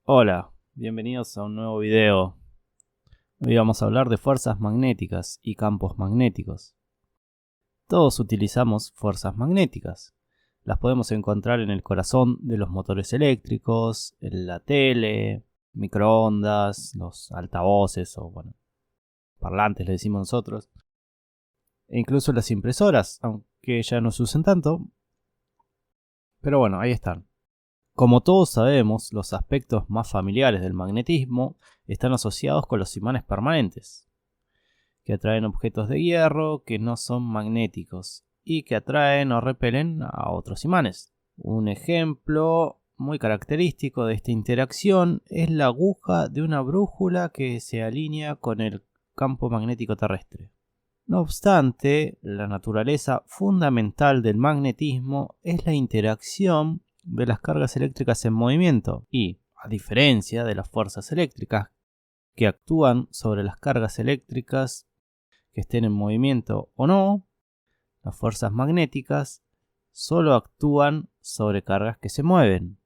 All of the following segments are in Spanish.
Hola, bienvenidos a un nuevo video. Hoy vamos a hablar de fuerzas magnéticas y campos magnéticos. Todos utilizamos fuerzas magnéticas. Las podemos encontrar en el corazón de los motores eléctricos, en la tele, microondas, los altavoces o parlantes le decimos nosotros. E incluso las impresoras, aunque ya no se usen tanto. Pero bueno, ahí están. Como todos sabemos, los aspectos más familiares del magnetismo están asociados con los imanes permanentes, que atraen objetos de hierro que no son magnéticos y que atraen o repelen a otros imanes. Un ejemplo muy característico de esta interacción es la aguja de una brújula que se alinea con el campo magnético terrestre. No obstante, la naturaleza fundamental del magnetismo es la interacción de las cargas eléctricas en movimiento y, a diferencia de las fuerzas eléctricas que actúan sobre las cargas eléctricas que estén en movimiento o no, las fuerzas magnéticas solo actúan sobre cargas que se mueven.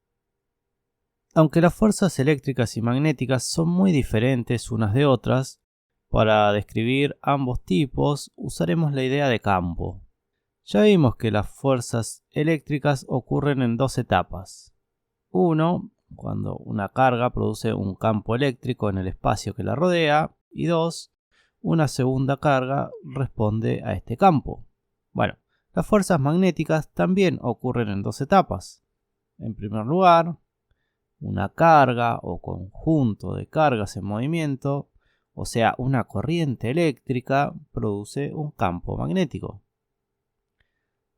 Aunque las fuerzas eléctricas y magnéticas son muy diferentes unas de otras, para describir ambos tipos usaremos la idea de campo. Ya vimos que las fuerzas eléctricas ocurren en dos etapas. 1. Cuando una carga produce un campo eléctrico en el espacio que la rodea. Y 2. Una segunda carga responde a este campo. Las fuerzas magnéticas también ocurren en dos etapas. En primer lugar, una carga o conjunto de cargas en movimiento, o sea, una corriente eléctrica, produce un campo magnético.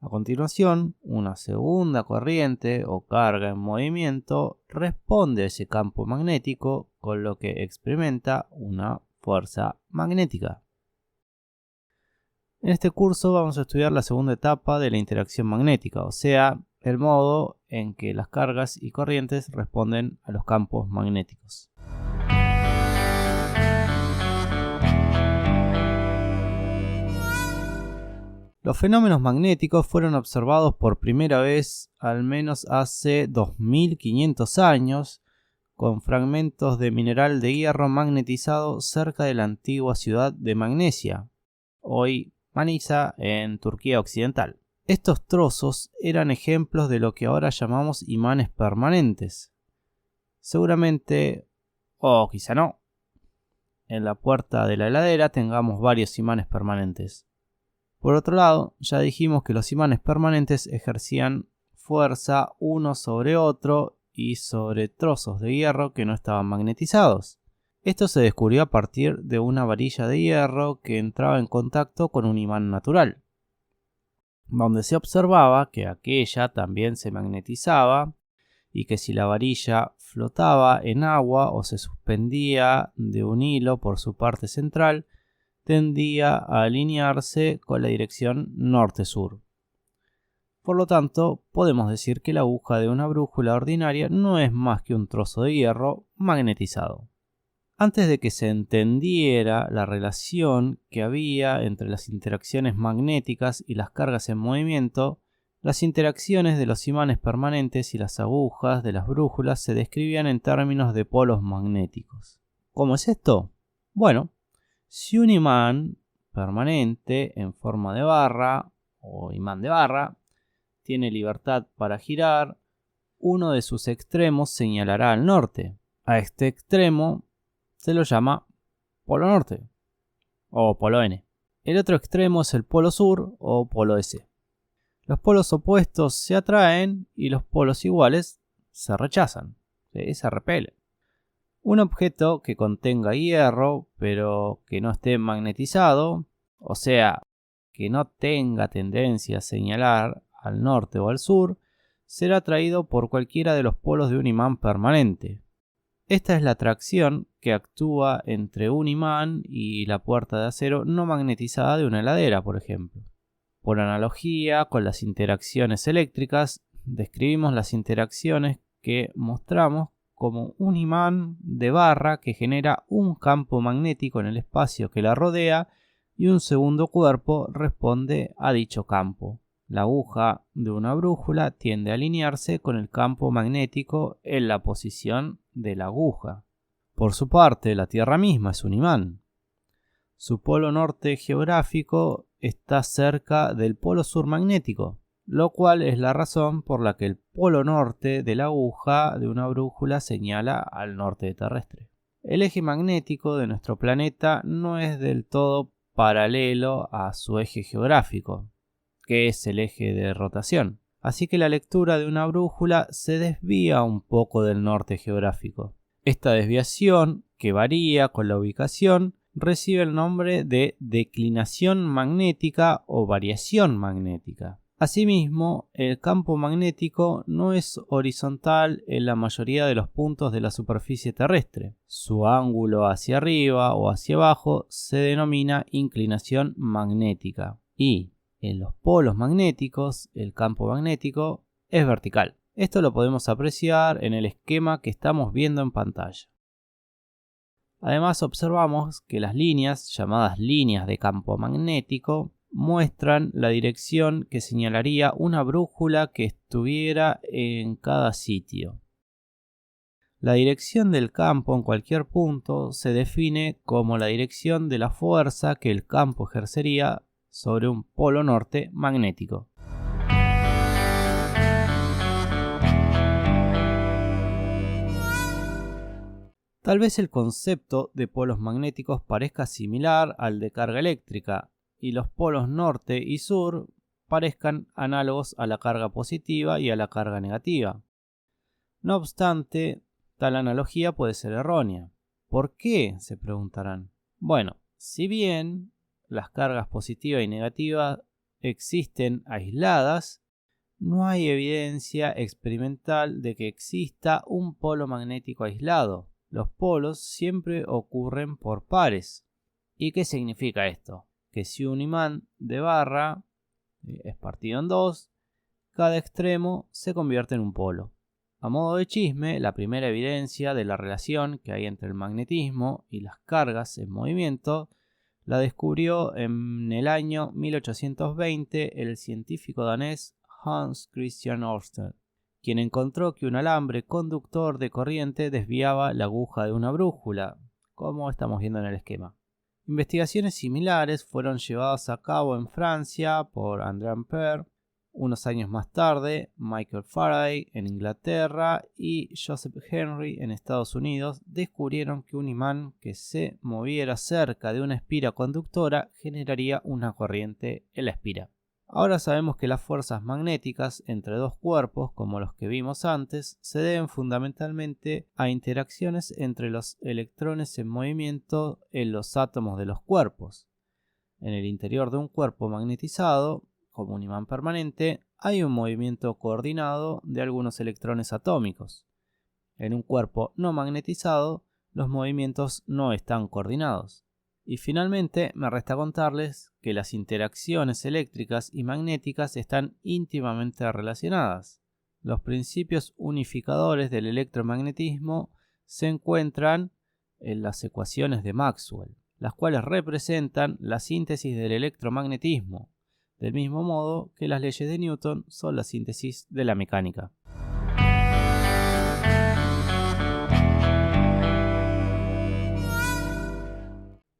A continuación, una segunda corriente o carga en movimiento responde a ese campo magnético, con lo que experimenta una fuerza magnética. En este curso vamos a estudiar la segunda etapa de la interacción magnética, o sea, el modo en que las cargas y corrientes responden a los campos magnéticos. Los fenómenos magnéticos fueron observados por primera vez al menos hace 2500 años con fragmentos de mineral de hierro magnetizado cerca de la antigua ciudad de Magnesia, hoy Manisa, en Turquía occidental. Estos trozos eran ejemplos de lo que ahora llamamos imanes permanentes. Seguramente, o quizá no, en la puerta de la heladera tengamos varios imanes permanentes. Por otro lado, ya dijimos que los imanes permanentes ejercían fuerza uno sobre otro y sobre trozos de hierro que no estaban magnetizados. Esto se descubrió a partir de una varilla de hierro que entraba en contacto con un imán natural, donde se observaba que aquella también se magnetizaba y que si la varilla flotaba en agua o se suspendía de un hilo por su parte central, tendía a alinearse con la dirección norte-sur. Por lo tanto, podemos decir que la aguja de una brújula ordinaria no es más que un trozo de hierro magnetizado. Antes de que se entendiera la relación que había entre las interacciones magnéticas y las cargas en movimiento, las interacciones de los imanes permanentes y las agujas de las brújulas se describían en términos de polos magnéticos. ¿Cómo es esto? Si un imán permanente en forma de barra o imán de barra tiene libertad para girar, uno de sus extremos señalará al norte. A este extremo se lo llama polo norte o polo N. El otro extremo es el polo sur o polo S. Los polos opuestos se atraen y los polos iguales se rechazan, se repelen. Un objeto que contenga hierro, pero que no esté magnetizado, o sea, que no tenga tendencia a señalar al norte o al sur, será atraído por cualquiera de los polos de un imán permanente. Esta es la atracción que actúa entre un imán y la puerta de acero no magnetizada de una heladera, por ejemplo. Por analogía con las interacciones eléctricas, describimos las interacciones que mostramos como un imán de barra que genera un campo magnético en el espacio que la rodea y un segundo cuerpo responde a dicho campo, La aguja de una brújula tiende a alinearse con el campo magnético en la posición de la aguja. Por su parte, la Tierra misma es un imán. Su polo norte geográfico está cerca del polo sur magnético, lo cual es la razón por la que el polo norte de la aguja de una brújula señala al norte terrestre. El eje magnético de nuestro planeta no es del todo paralelo a su eje geográfico, que es el eje de rotación. Así que la lectura de una brújula se desvía un poco del norte geográfico. Esta desviación, que varía con la ubicación, recibe el nombre de declinación magnética o variación magnética. Asimismo, el campo magnético no es horizontal en la mayoría de los puntos de la superficie terrestre. Su ángulo hacia arriba o hacia abajo se denomina inclinación magnética. Y en los polos magnéticos, el campo magnético es vertical. Esto lo podemos apreciar en el esquema que estamos viendo en pantalla. Además, observamos que las líneas, llamadas líneas de campo magnético, muestran la dirección que señalaría una brújula que estuviera en cada sitio. La dirección del campo en cualquier punto se define como la dirección de la fuerza que el campo ejercería sobre un polo norte magnético. Tal vez el concepto de polos magnéticos parezca similar al de carga eléctrica, y los polos norte y sur parezcan análogos a la carga positiva y a la carga negativa. No obstante, tal analogía puede ser errónea. ¿Por qué?, se preguntarán. Bueno, si bien las cargas positiva y negativa existen aisladas, no hay evidencia experimental de que exista un polo magnético aislado. Los polos siempre ocurren por pares. ¿Y qué significa esto? Que si un imán de barra es partido en dos, cada extremo se convierte en un polo. A modo de chisme, la primera evidencia de la relación que hay entre el magnetismo y las cargas en movimiento la descubrió en el año 1820 el científico danés Hans Christian Ørsted, quien encontró que un alambre conductor de corriente desviaba la aguja de una brújula, como estamos viendo en el esquema. Investigaciones similares fueron llevadas a cabo en Francia por André Ampère, unos años más tarde Michael Faraday en Inglaterra y Joseph Henry en Estados Unidos descubrieron que un imán que se moviera cerca de una espira conductora generaría una corriente en la espira. Ahora sabemos que las fuerzas magnéticas entre dos cuerpos, como los que vimos antes, se deben fundamentalmente a interacciones entre los electrones en movimiento en los átomos de los cuerpos. En el interior de un cuerpo magnetizado, como un imán permanente, hay un movimiento coordinado de algunos electrones atómicos. En un cuerpo no magnetizado, los movimientos no están coordinados. Y finalmente me resta contarles que las interacciones eléctricas y magnéticas están íntimamente relacionadas. Los principios unificadores del electromagnetismo se encuentran en las ecuaciones de Maxwell, las cuales representan la síntesis del electromagnetismo, del mismo modo que las leyes de Newton son la síntesis de la mecánica.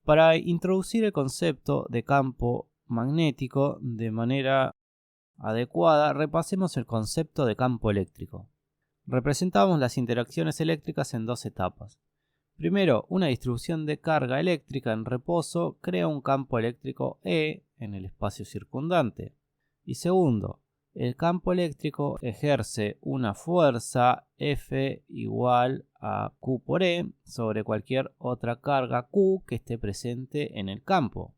Para introducir el concepto de campo magnético de manera adecuada, repasemos el concepto de campo eléctrico. Representamos las interacciones eléctricas en dos etapas. Primero, una distribución de carga eléctrica en reposo crea un campo eléctrico E en el espacio circundante. Y segundo, el campo eléctrico ejerce una fuerza F igual a Q por E sobre cualquier otra carga Q que esté presente en el campo.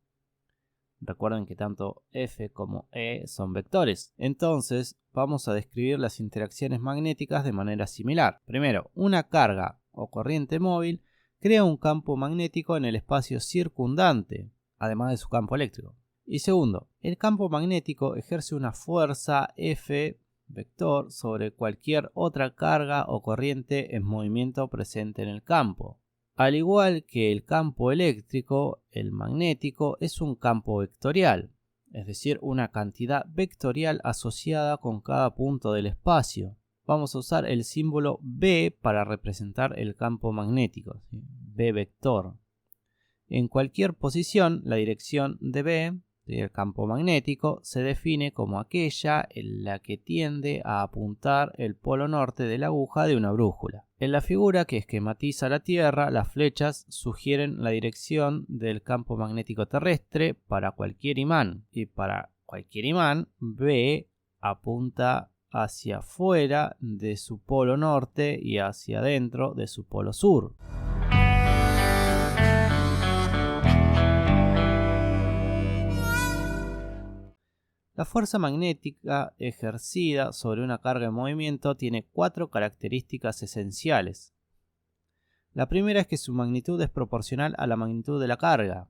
Recuerden que tanto F como E son vectores. Entonces vamos a describir las interacciones magnéticas de manera similar. Primero, una carga o corriente móvil crea un campo magnético en el espacio circundante, además de su campo eléctrico. Y segundo, el campo magnético ejerce una fuerza F vector sobre cualquier otra carga o corriente en movimiento presente en el campo. Al igual que el campo eléctrico, el magnético es un campo vectorial. es decir, una cantidad vectorial asociada con cada punto del espacio. Vamos a usar el símbolo B para representar el campo magnético, ¿sí? B vector. En cualquier posición, la dirección de B del campo magnético se define como aquella en la que tiende a apuntar el polo norte de la aguja de una brújula. En la figura que esquematiza la Tierra, las flechas sugieren la dirección del campo magnético terrestre para cualquier imán, y para cualquier imán, B apunta hacia afuera de su polo norte y hacia adentro de su polo sur. La fuerza magnética ejercida sobre una carga en movimiento tiene 4 características esenciales. La primera es que su magnitud es proporcional a la magnitud de la carga.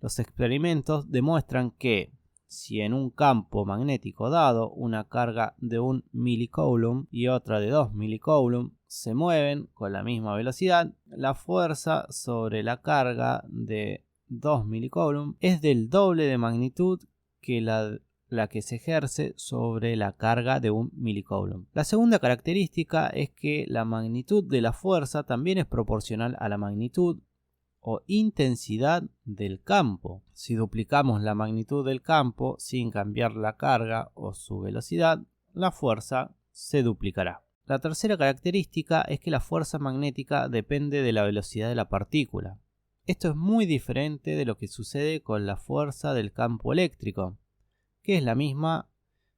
Los experimentos demuestran que si en un campo magnético dado una carga de 1 milicoulomb y otra de 2 milicoulomb se mueven con la misma velocidad, la fuerza sobre la carga de 2 milicoulomb es del doble de magnitud que la que se ejerce sobre la carga de 1 milicoulomb. La segunda característica es que la magnitud de la fuerza también es proporcional a la magnitud o intensidad del campo. Si duplicamos la magnitud del campo sin cambiar la carga o su velocidad, la fuerza se duplicará. La tercera característica es que la fuerza magnética depende de la velocidad de la partícula. Esto es muy diferente de lo que sucede con la fuerza del campo eléctrico, que es la misma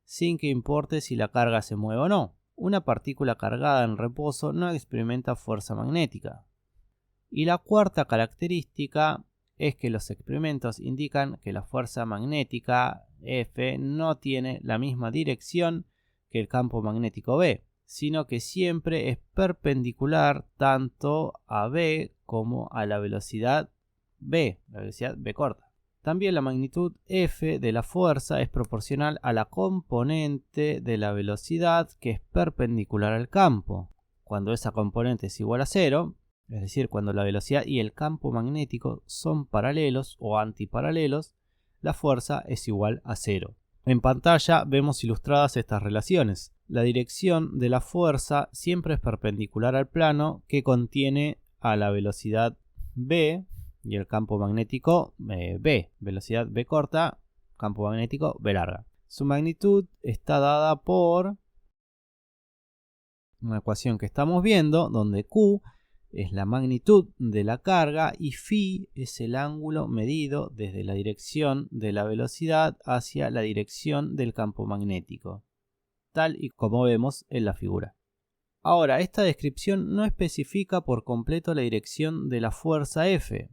sin que importe si la carga se mueve o no. Una partícula cargada en reposo no experimenta fuerza magnética. Y la cuarta característica es que los experimentos indican que la fuerza magnética F no tiene la misma dirección que el campo magnético B, sino que siempre es perpendicular tanto a B como a la velocidad B, la velocidad B corta. También la magnitud F de la fuerza es proporcional a la componente de la velocidad que es perpendicular al campo. Cuando esa componente es igual a 0, es decir, cuando la velocidad y el campo magnético son paralelos o antiparalelos, la fuerza es igual a 0. En pantalla vemos ilustradas estas relaciones. La dirección de la fuerza siempre es perpendicular al plano que contiene a la velocidad B y el campo magnético B, velocidad B corta, campo magnético B larga. Su magnitud está dada por una ecuación que estamos viendo, donde Q es la magnitud de la carga y phi es el ángulo medido desde la dirección de la velocidad hacia la dirección del campo magnético, tal y como vemos en la figura. Ahora, esta descripción no especifica por completo la dirección de la fuerza F.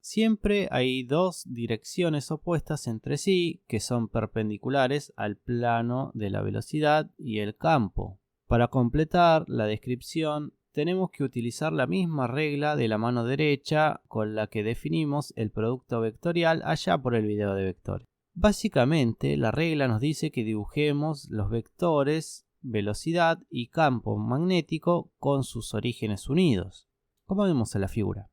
Siempre hay dos direcciones opuestas entre sí que son perpendiculares al plano de la velocidad y el campo. Para completar la descripción tenemos que utilizar la misma regla de la mano derecha con la que definimos el producto vectorial allá por el video de vectores. Básicamente la regla nos dice que dibujemos los vectores velocidad y campo magnético con sus orígenes unidos, como vemos en la figura.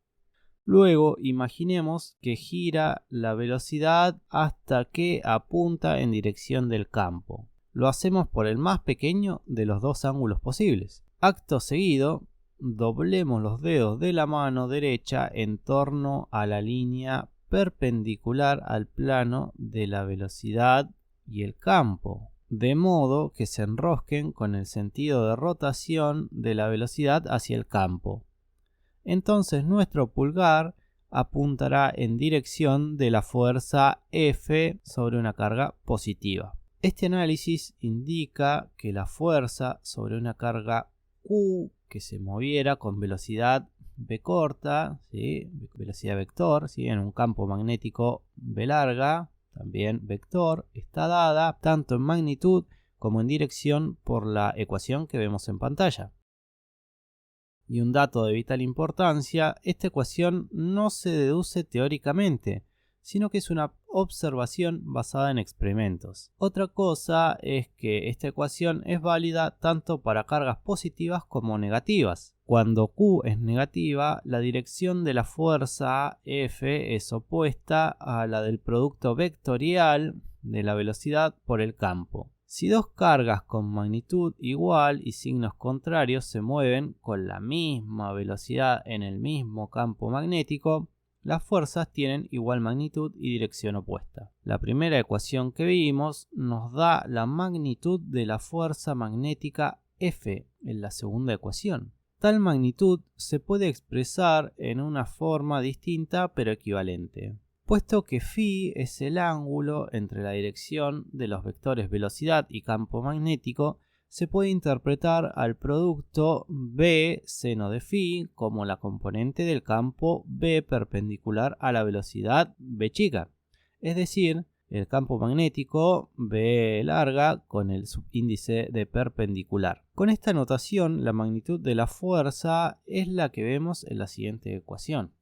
Luego imaginemos que gira la velocidad hasta que apunta en dirección del campo. Lo hacemos por el más pequeño de los dos ángulos posibles. Acto seguido, doblemos los dedos de la mano derecha en torno a la línea perpendicular al plano de la velocidad y el campo, de modo que se enrosquen con el sentido de rotación de la velocidad hacia el campo. Entonces nuestro pulgar apuntará en dirección de la fuerza F sobre una carga positiva. Este análisis indica que la fuerza sobre una carga Q que se moviera con velocidad B corta, ¿sí? Velocidad vector, ¿sí? En un campo magnético B larga, también vector, está dada tanto en magnitud como en dirección por la ecuación que vemos en pantalla. Y un dato de vital importancia, esta ecuación no se deduce teóricamente, sino que es una observación basada en experimentos. Otra cosa es que esta ecuación es válida tanto para cargas positivas como negativas. Cuando Q es negativa, la dirección de la fuerza F es opuesta a la del producto vectorial de la velocidad por el campo. Si dos cargas con magnitud igual y signos contrarios se mueven con la misma velocidad en el mismo campo magnético, las fuerzas tienen igual magnitud y dirección opuesta. La primera ecuación que vimos nos da la magnitud de la fuerza magnética F en la segunda ecuación. Tal magnitud se puede expresar en una forma distinta pero equivalente, puesto que φ es el ángulo entre la dirección de los vectores velocidad y campo magnético. Se puede interpretar al producto B seno de φ como la componente del campo B perpendicular a la velocidad B chica, es decir, el campo magnético B larga con el subíndice de perpendicular. Con esta notación, la magnitud de la fuerza es la que vemos en la siguiente ecuación.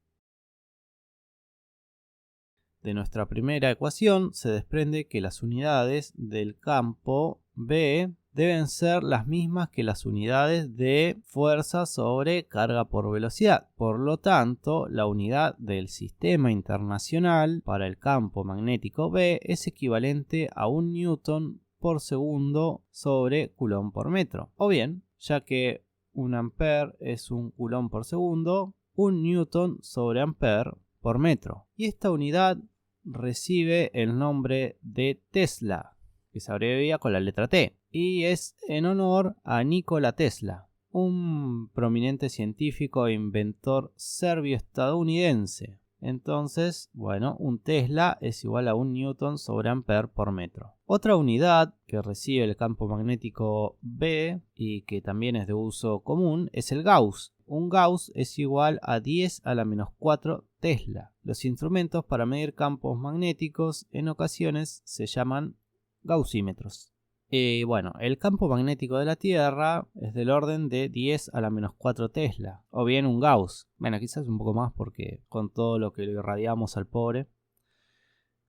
De nuestra primera ecuación se desprende que las unidades del campo B deben ser las mismas que las unidades de fuerza sobre carga por velocidad. Por lo tanto, la unidad del sistema internacional para el campo magnético B es equivalente a 1 newton por segundo sobre coulomb por metro. O bien, ya que 1 ampere es 1 coulomb por segundo, 1 newton sobre ampere por metro. Y esta unidad recibe el nombre de Tesla, que se abrevia con la letra T, y es en honor a Nikola Tesla, un prominente científico e inventor serbio-estadounidense. Entonces, bueno, un Tesla es igual a 1 newton sobre ampere por metro. Otra unidad que recibe el campo magnético B y que también es de uso común es el Gauss. Un Gauss es igual a 10 a la menos 4 Tesla. Los instrumentos para medir campos magnéticos en ocasiones se llaman gaussímetros. Bueno, el campo magnético de la Tierra es del orden de 10 a la menos 4 Tesla, o bien un Gauss. Bueno, quizás un poco más porque con todo lo que le irradiamos al pobre.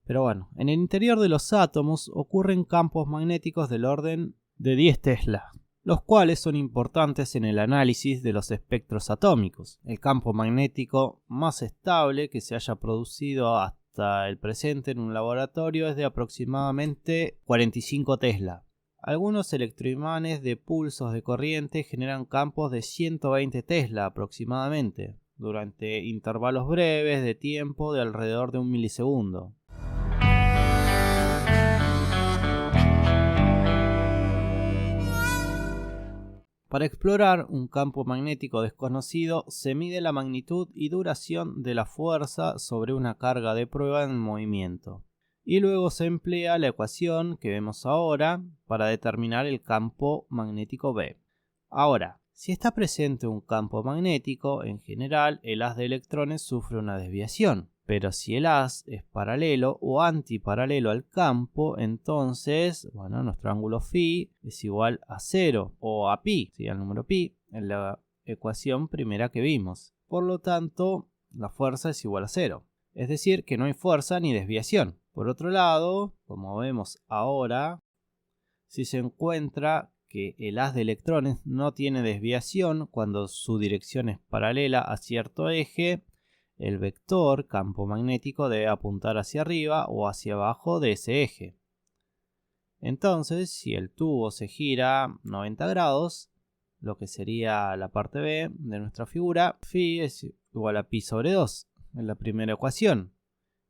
Pero bueno, en el interior de los átomos ocurren campos magnéticos del orden de 10 Tesla, los cuales son importantes en el análisis de los espectros atómicos. El campo magnético más estable que se haya producido hasta el presente en un laboratorio es de aproximadamente 45 Tesla. Algunos electroimanes de pulsos de corriente generan campos de 120 Tesla aproximadamente, durante intervalos breves de tiempo de alrededor de 1 milisegundo. Para explorar un campo magnético desconocido se mide la magnitud y duración de la fuerza sobre una carga de prueba en movimiento. Y luego se emplea la ecuación que vemos ahora para determinar el campo magnético B. Ahora, si está presente un campo magnético, en general el haz de electrones sufre una desviación. Pero si el haz es paralelo o antiparalelo al campo, entonces, bueno, nuestro ángulo φ es igual a 0 o a pi, ¿sí? Al número pi, en la ecuación primera que vimos. Por lo tanto, la fuerza es igual a 0. Es decir, que no hay fuerza ni desviación. Por otro lado, como vemos ahora, si se encuentra que el haz de electrones no tiene desviación cuando su dirección es paralela a cierto eje, el vector campo magnético debe apuntar hacia arriba o hacia abajo de ese eje. Entonces, si el tubo se gira 90 grados, lo que sería la parte B de nuestra figura, φ es igual a pi sobre 2 en la primera ecuación,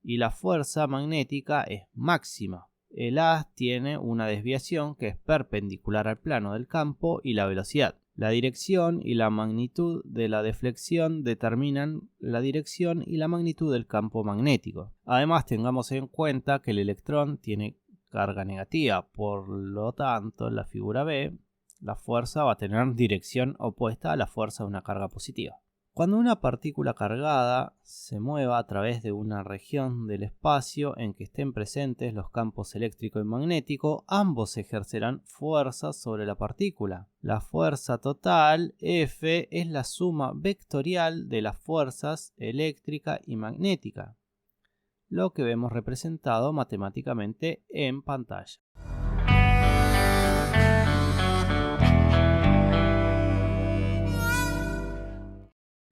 y la fuerza magnética es máxima. El haz tiene una desviación que es perpendicular al plano del campo y la velocidad. La dirección y la magnitud de la deflexión determinan la dirección y la magnitud del campo magnético. Además, tengamos en cuenta que el electrón tiene carga negativa, por lo tanto, en la figura B, la fuerza va a tener dirección opuesta a la fuerza de una carga positiva. Cuando una partícula cargada se mueva a través de una región del espacio en que estén presentes los campos eléctrico y magnético, ambos ejercerán fuerza sobre la partícula. La fuerza total, F, es la suma vectorial de las fuerzas eléctrica y magnética. lo que vemos representado matemáticamente en pantalla.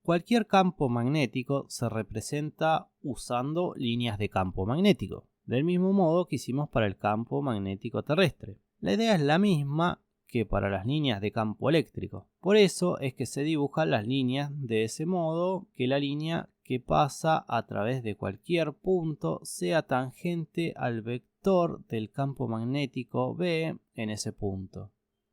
Cualquier campo magnético se representa usando líneas de campo magnético, del mismo modo que hicimos para el campo magnético terrestre. La idea es la misma que para las líneas de campo eléctrico. Por eso es que se dibujan las líneas de ese modo que la línea que pasa a través de cualquier punto sea tangente al vector del campo magnético B en ese punto.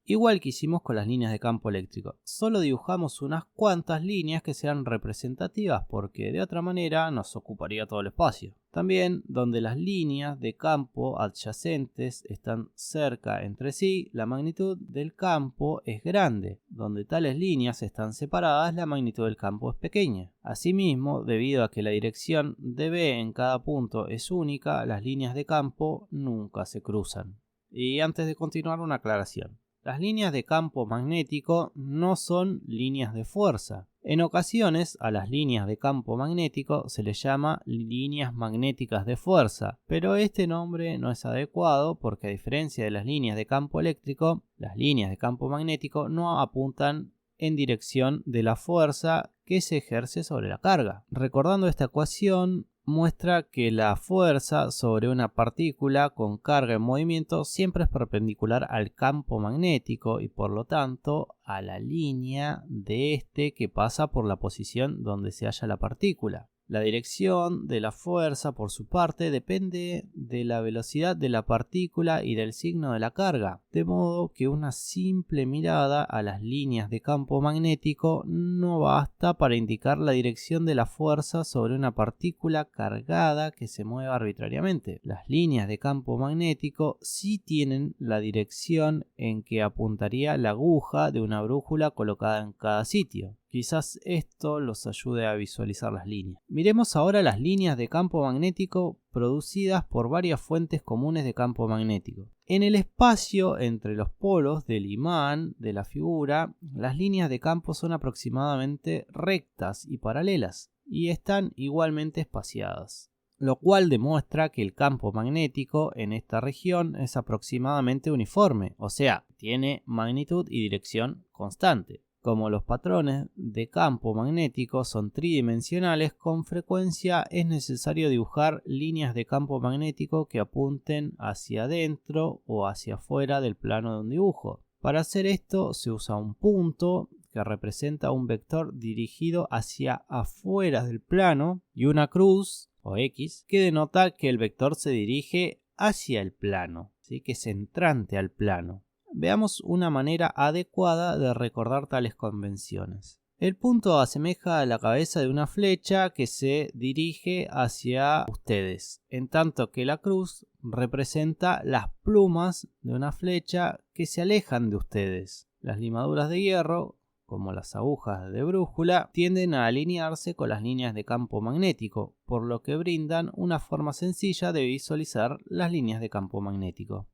Igual que hicimos con las líneas de campo eléctrico, solo dibujamos unas cuantas líneas que sean representativas porque de otra manera nos ocuparía todo el espacio. También donde las líneas de campo adyacentes están cerca entre sí, la magnitud del campo es grande. Donde tales líneas están separadas, la magnitud del campo es pequeña. Asimismo, debido a que la dirección de B en cada punto es única, las líneas de campo nunca se cruzan. Y antes de continuar, una aclaración. Las líneas de campo magnético no son líneas de fuerza. En ocasiones a las líneas de campo magnético se les llama líneas magnéticas de fuerza, pero este nombre no es adecuado porque a diferencia de las líneas de campo eléctrico, las líneas de campo magnético no apuntan en dirección de la fuerza que se ejerce sobre la carga. Recordando esta ecuación, muestra que la fuerza sobre una partícula con carga en movimiento siempre es perpendicular al campo magnético y por lo tanto a la línea de este que pasa por la posición donde se halla la partícula. La dirección de la fuerza, por su parte, depende de la velocidad de la partícula y del signo de la carga, de modo que una simple mirada a las líneas de campo magnético no basta para indicar la dirección de la fuerza sobre una partícula cargada que se mueva arbitrariamente. Las líneas de campo magnético sí tienen la dirección en que apuntaría la aguja de una brújula colocada en cada sitio. Quizás esto los ayude a visualizar las líneas. Miremos ahora las líneas de campo magnético producidas por varias fuentes comunes de campo magnético. En el espacio entre los polos del imán de la figura, las líneas de campo son aproximadamente rectas y paralelas, y están igualmente espaciadas, lo cual demuestra que el campo magnético en esta región es aproximadamente uniforme, o sea, tiene magnitud y dirección constante. Como los patrones de campo magnético son tridimensionales, con frecuencia es necesario dibujar líneas de campo magnético que apunten hacia adentro o hacia afuera del plano de un dibujo. Para hacer esto se usa un punto que representa un vector dirigido hacia afuera del plano y una cruz o X que denota que el vector se dirige hacia el plano, ¿sí? Que es entrante al plano. Veamos una manera adecuada de recordar tales convenciones. El punto asemeja a la cabeza de una flecha que se dirige hacia ustedes, en tanto que la cruz representa las plumas de una flecha que se alejan de ustedes. Las limaduras de hierro, como las agujas de brújula, tienden a alinearse con las líneas de campo magnético, por lo que brindan una forma sencilla de visualizar las líneas de campo magnético.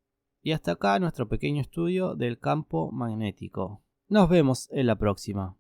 Y hasta acá nuestro pequeño estudio del campo magnético. Nos vemos en la próxima.